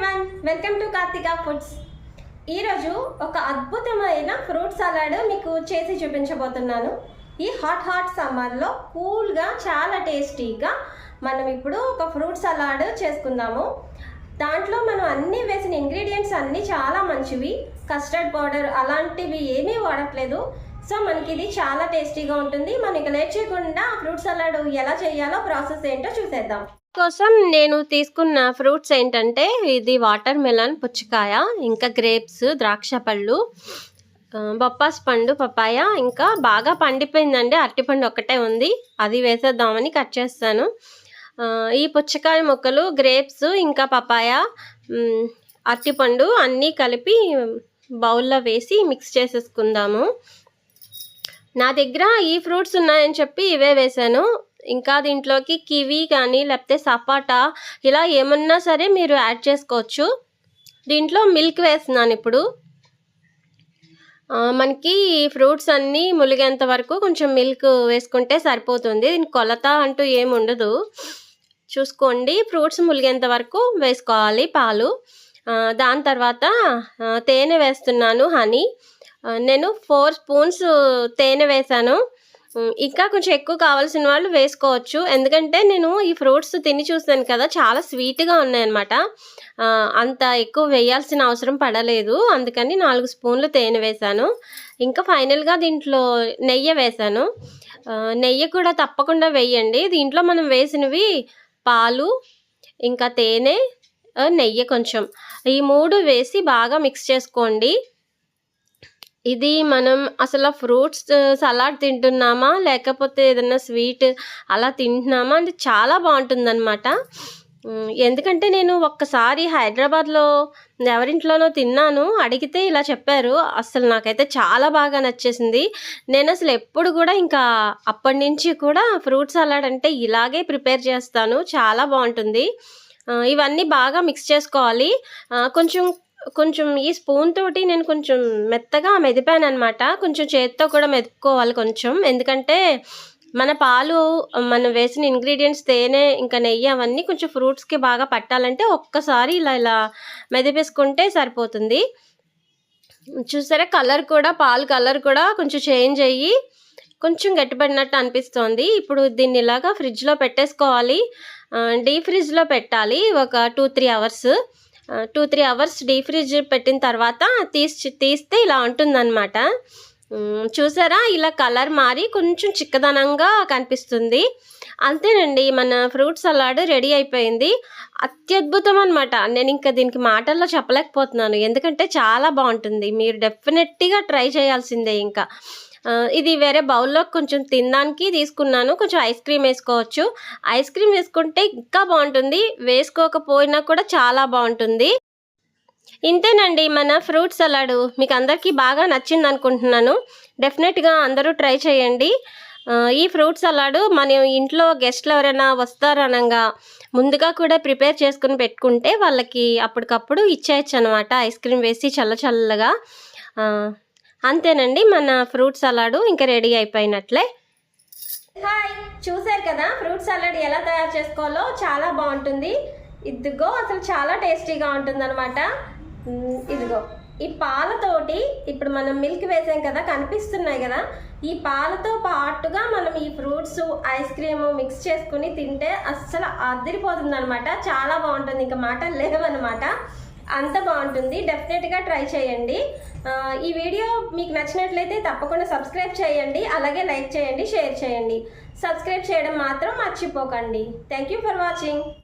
Everyone, welcome to Karthika foods. ఈరోజు ఒక అద్భుతమైన ఫ్రూట్ సలాడ్ మీకు చేసి చూపించబోతున్నాను. ఈ హాట్ సమ్మర్లో కూల్గా చాలా టేస్టీగా మనం ఇప్పుడు ఒక ఫ్రూట్ సలాడ్ చేసుకుందాము. దాంట్లో మనం అన్నీ వేసిన ఇంగ్రీడియంట్స్ అన్నీ చాలా మంచివి. కస్టర్డ్ పౌడర్ అలాంటివి ఏమీ వాడట్లేదు. సో మనకి ఇది చాలా టేస్టీగా ఉంటుంది. మనం ఇక లేట్ చేయకుండా ఫ్రూట్ సలాడ్ ఎలా చేయాలో ప్రాసెస్ ఏంటో చూసేద్దాం. కోసం నేను తీసుకున్న ఫ్రూట్స్ ఏంటంటే ఇది వాటర్ మెలన్, పుచ్చకాయ, ఇంకా గ్రేప్స్, ద్రాక్ష పళ్ళు, బొప్పాస్ పండు, పపాయ, ఇంకా బాగా పండిపోయిందండి అరటిపండు ఒక్కటే ఉంది, అది వేసేద్దామని కట్ చేస్తాను. ఈ పుచ్చకాయ ముక్కలు, గ్రేప్స్, ఇంకా పపాయ, అరటిపండు అన్నీ కలిపి బౌల్లో వేసి మిక్స్ చేసేసుకుందాము. నా దగ్గర ఈ ఫ్రూట్స్ ఉన్నాయని చెప్పి ఇవే వేసాను. ఇంకా దీంట్లోకి కివీ కానీ లేకపోతే సపాటా ఇలా ఏమన్నా సరే మీరు యాడ్ చేసుకోవచ్చు. దీంట్లో మిల్క్ వేస్తున్నాను. ఇప్పుడు మనకి ఫ్రూట్స్ అన్నీ ములిగేంత వరకు కొంచెం మిల్క్ వేసుకుంటే సరిపోతుంది. దీనికి కొలత అంటూ ఏమి ఉండదు, చూసుకోండి. ఫ్రూట్స్ ములిగేంత వరకు వేసుకోవాలి పాలు. దాని తర్వాత తేనె వేస్తున్నాను, హనీ. నేను 4 స్పూన్స్ తేనె వేసాను. ఇంకా కొంచెం ఎక్కువ కావాల్సిన వాళ్ళు వేసుకోవచ్చు, ఎందుకంటే నేను ఈ ఫ్రూట్స్ తిని చూసాను కదా, చాలా స్వీట్గా ఉన్నాయన్నమాట. అంత ఎక్కువ వేయాల్సిన అవసరం పడలేదు, అందుకని 4 స్పూన్లు తేనె వేసాను. ఇంకా ఫైనల్గా దీంట్లో నెయ్యి వేసాను. నెయ్యి కూడా తప్పకుండా వేయండి. దీంట్లో మనం వేసినవి పాలు, ఇంకా తేనె, నెయ్యి కొంచెం, ఈ 3 వేసి బాగా మిక్స్ చేసుకోండి. ఇది మనం అసలు ఫ్రూట్స్ సలాడ్ తింటున్నామా లేకపోతే ఏదన్నా స్వీట్ అలా తింటున్నామా అంటే చాలా బాగుంటుందన్నమాట. ఎందుకంటే నేను ఒక్కసారి హైదరాబాద్లో ఎవరింట్లోనో తిన్నాను, అడిగితే ఇలా చెప్పారు. అసలు నాకైతే చాలా బాగా నచ్చేసింది. నేను అసలు ఎప్పుడు కూడా ఇంకా అప్పటి నుంచి కూడా ఫ్రూట్ సలాడ్ అంటే ఇలాగే ప్రిపేర్ చేస్తాను, చాలా బాగుంటుంది. ఇవన్నీ బాగా మిక్స్ చేసుకోవాలి. కొంచెం ఈ స్పూన్ తోటి నేను కొంచెం మెత్తగా మెదిపాను అనమాట. కొంచెం చేతితో కూడా మెదుపుకోవాలి కొంచెం, ఎందుకంటే మన పాలు, మనం వేసిన ఇంగ్రీడియంట్స్, తేనె, ఇంకా నెయ్యి అవన్నీ కొంచెం ఫ్రూట్స్కి బాగా పట్టాలంటే ఒక్కసారి ఇలా మెదిపేసుకుంటే సరిపోతుంది. చూసారా, కలర్ కూడా, పాలు కలర్ కూడా కొంచెం చేంజ్ అయ్యి కొంచెం గట్టిపడినట్టు అనిపిస్తోంది. ఇప్పుడు దీన్ని ఇలాగా ఫ్రిడ్జ్లో పెట్టేసుకోవాలి. డీప్ ఫ్రిడ్జ్లో పెట్టాలి ఒక 2-3 అవర్స్. 2-3 అవర్స్ డీప్ ఫ్రిడ్జ్ పెట్టిన తర్వాత తీస్తే ఇలా ఉంటుందన్నమాట. చూసారా, ఇలా కలర్ మారి కొంచెం చిక్కదనంగా కనిపిస్తుంది. అంతేనండి, మన ఫ్రూట్ సలాడ్ రెడీ అయిపోయింది. అత్యద్భుతం అనమాట. నేను ఇంకా దీనికి మాటల్లో చెప్పలేకపోతున్నాను, ఎందుకంటే చాలా బాగుంటుంది. మీరు డెఫినెట్గా ట్రై చేయాల్సిందే. ఇంకా ఇది వేరే బౌల్లో కొంచెం తినడానికి తీసుకున్నాను. కొంచెం ఐస్ క్రీమ్ వేసుకోవచ్చు. ఐస్ క్రీమ్ వేసుకుంటే ఇంకా బాగుంటుంది, వేసుకోకపోయినా కూడా చాలా బాగుంటుంది. ఇంతేనండి మన ఫ్రూట్ సలాడ్. మీకు అందరికీ బాగా నచ్చింది అనుకుంటున్నాను. డెఫినెట్గా అందరూ ట్రై చేయండి. ఈ ఫ్రూట్ సలాడ్ మన ఇంట్లో గెస్ట్లు ఎవరైనా వస్తారనగా ముందుగా కూడా ప్రిపేర్ చేసుకుని పెట్టుకుంటే వాళ్ళకి అప్పటికప్పుడు ఇచ్చేయచ్చు అనమాట, ఐస్ క్రీమ్ వేసి చల్లగా. అంతేనండి, మన ఫ్రూట్ సలాడ్ ఇంకా రెడీ అయిపోయినట్లే. హాయ్, చూసారు కదా ఫ్రూట్ సలాడ్ ఎలా తయారు చేసుకోవాలో, చాలా బాగుంటుంది. ఇదిగో అసలు చాలా టేస్టీగా ఉంటుంది అనమాట. ఇదిగో ఈ పాలతోటి ఇప్పుడు మనం మిల్క్ వేసాం కదా, కనిపిస్తున్నాయి కదా, ఈ పాలతో పాటుగా మనం ఈ ఫ్రూట్స్, ఐస్ క్రీమ్ మిక్స్ చేసుకుని తింటే అస్సలు అదిరిపోతుంది అనమాట. చాలా బాగుంటుంది, ఇంకా మాటలు లేవన్నమాట, అంత బాగుంటుంది. డెఫినెట్గా ట్రై చేయండి. ఈ వీడియో మీకు నచ్చినట్లయితే తప్పకుండా సబ్స్క్రైబ్ చేయండి, అలాగే లైక్ చేయండి, షేర్ చేయండి. సబ్స్క్రైబ్ చేయడం మాత్రం మర్చిపోకండి. Thank you for watching.